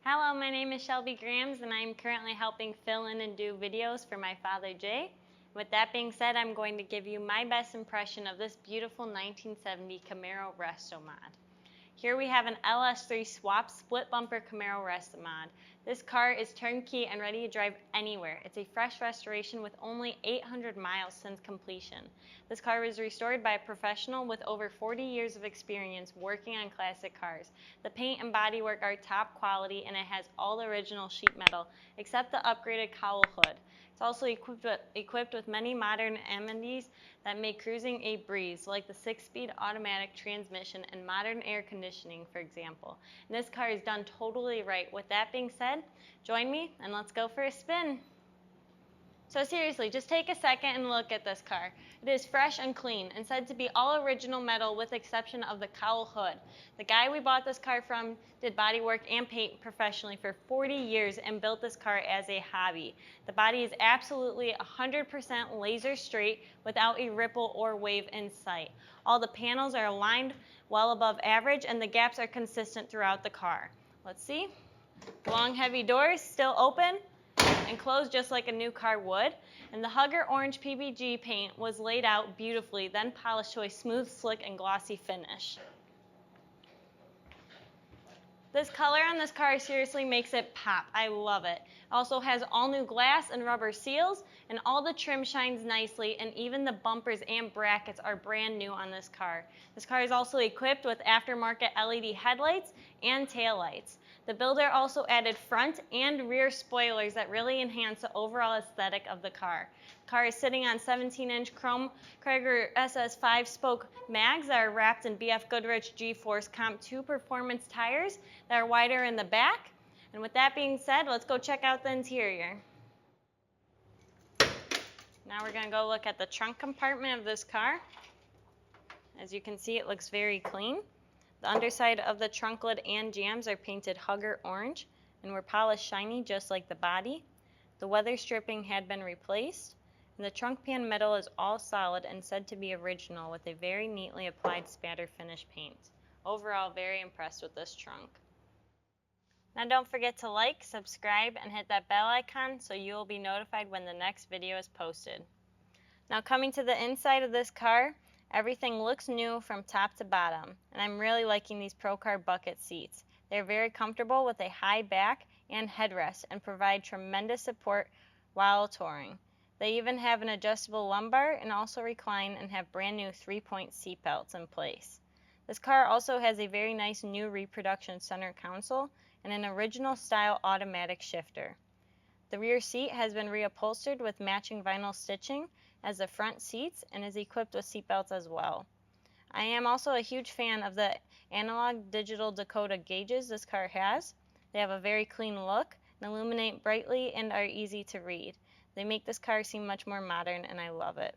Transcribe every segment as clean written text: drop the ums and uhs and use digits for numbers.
Hello, my name is Shelby Grams and I'm currently helping fill in and do videos for my father Jay. With that being said, I'm going to give you my best impression of this beautiful 1970 Camaro Restomod. Here we have an LS3 swap split bumper Camaro Restomod. This car is turnkey and ready to drive anywhere. It's a fresh restoration with only 800 miles since completion. This car was restored by a professional with over 40 years of experience working on classic cars. The paint and bodywork are top quality and it has all the original sheet metal except the upgraded cowl hood. It's also equipped with many modern amenities that make cruising a breeze, like the 6-speed automatic transmission and modern air conditioning, for example. And this car is done totally right. With that being said, join me and let's go for a spin. So seriously, just take a second and look at this car. It is fresh and clean and said to be all original metal with the exception of the cowl hood. The guy we bought this car from did bodywork and paint professionally for 40 years and built this car as a hobby. The body is absolutely 100% laser straight without a ripple or wave in sight. All the panels are aligned well above average and the gaps are consistent throughout the car. Let's see. The long heavy doors still open and closed just like a new car would. And the Hugger Orange PBG paint was laid out beautifully, then polished to a smooth, slick, and glossy finish. This color on this car seriously makes it pop. I love it. It also has all new glass and rubber seals, and all the trim shines nicely, and even the bumpers and brackets are brand new on this car. This car is also equipped with aftermarket LED headlights and taillights. The builder also added front and rear spoilers that really enhance the overall aesthetic of the car. The car is sitting on 17-inch chrome Cragar SS 5-spoke mags that are wrapped in BFGoodrich G-Force Comp 2 performance tires that are wider in the back. And with that being said, let's go check out the interior. Now we're going to go look at the trunk compartment of this car. As you can see, it looks very clean. The underside of the trunk lid and jambs are painted Hugger Orange and were polished shiny just like the body. The weather stripping had been replaced, and the trunk pan metal is all solid and said to be original with a very neatly applied spatter finish paint. Overall, very impressed with this trunk. Now don't forget to like, subscribe, and hit that bell icon so you will be notified when the next video is posted. Now coming to the inside of this car, everything looks new from top to bottom, and I'm really liking these Pro Car bucket seats. They're very comfortable with a high back and headrest and provide tremendous support while touring. They even have an adjustable lumbar and also recline and have brand new 3-point seat belts in place. This car also has a very nice new reproduction center console and an original style automatic shifter. The rear seat has been reupholstered with matching vinyl stitching as the front seats and is equipped with seat belts as well. I am also a huge fan of the analog digital Dakota gauges this car has. They have a very clean look and illuminate brightly and are easy to read. They make this car seem much more modern and I love it.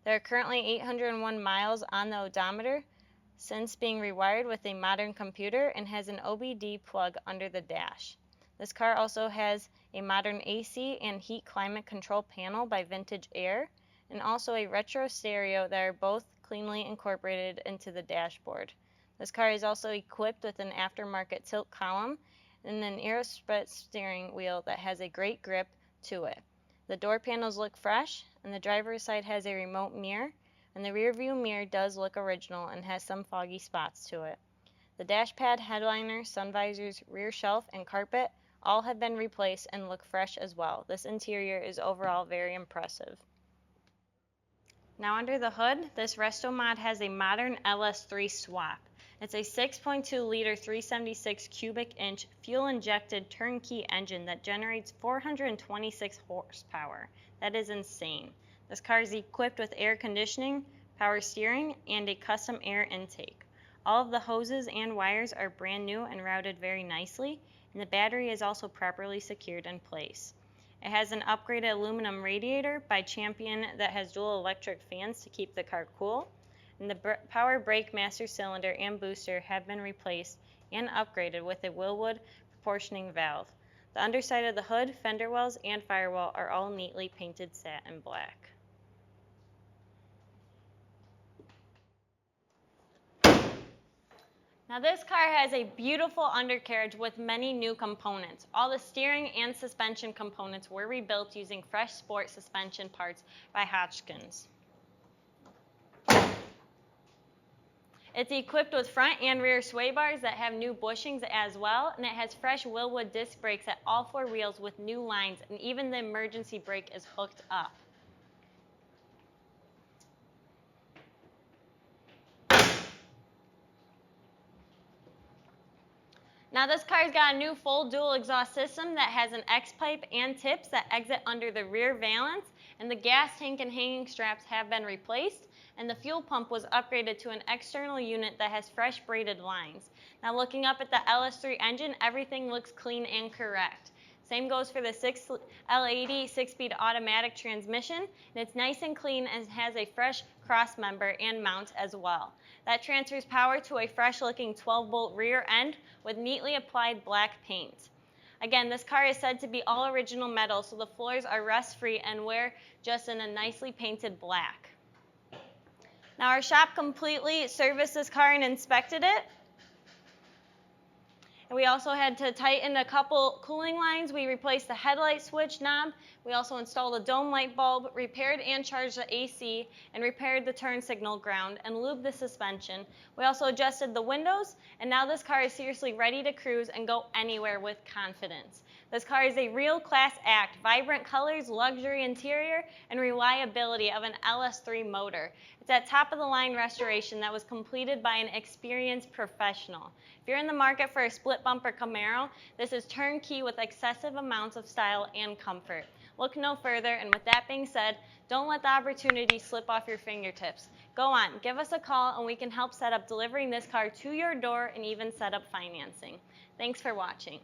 There are currently 801 miles on the odometer since being rewired with a modern computer and has an OBD plug under the dash. This car also has a modern AC and heat climate control panel by Vintage Air, and also a retro stereo that are both cleanly incorporated into the dashboard. This car is also equipped with an aftermarket tilt column and an aerospace steering wheel that has a great grip to it. The door panels look fresh, and the driver's side has a remote mirror, and the rear view mirror does look original and has some foggy spots to it. The dash pad, headliner, sun visors, rear shelf, and carpet all have been replaced and look fresh as well. This interior is overall very impressive. Now under the hood, this Restomod has a modern LS3 swap. It's a 6.2 liter 376 cubic inch fuel injected turnkey engine that generates 426 horsepower. That is insane. This car is equipped with air conditioning, power steering, and a custom air intake. All of the hoses and wires are brand new and routed very nicely, and the battery is also properly secured in place. It has an upgraded aluminum radiator by Champion that has dual electric fans to keep the car cool, and the power brake master cylinder and booster have been replaced and upgraded with a Willwood proportioning valve. The underside of the hood, fender wells, and firewall are all neatly painted satin black. Now this car has a beautiful undercarriage with many new components. All the steering and suspension components were rebuilt using fresh sport suspension parts by Hotchkiss. It's equipped with front and rear sway bars that have new bushings as well, and it has fresh Wilwood disc brakes at all four wheels with new lines, and even the emergency brake is hooked up. Now this car's got a new full dual exhaust system that has an X-pipe and tips that exit under the rear valance, and the gas tank and hanging straps have been replaced, and the fuel pump was upgraded to an external unit that has fresh braided lines. Now looking up at the LS3 engine, everything looks clean and correct. Same goes for the L80 6-speed automatic transmission, and it's nice and clean and has a fresh cross member and mount as well. That transfers power to a fresh-looking 12-volt rear end with neatly applied black paint. Again, this car is said to be all original metal, so the floors are rust-free and wear just in a nicely painted black. Now our shop completely serviced this car and inspected it. And we also had to tighten a couple cooling lines. We replaced the headlight switch knob. We also installed a dome light bulb, repaired and charged the AC, and repaired the turn signal ground, and lubed the suspension. We also adjusted the windows, and now this car is seriously ready to cruise and go anywhere with confidence. This car is a real class act, vibrant colors, luxury interior, and reliability of an LS3 motor. It's at top-of-the-line restoration that was completed by an experienced professional. If you're in the market for a split bumper Camaro, this is turnkey with excessive amounts of style and comfort. Look no further, and with that being said, don't let the opportunity slip off your fingertips. Go on, give us a call, and we can help set up delivering this car to your door and even set up financing. Thanks for watching.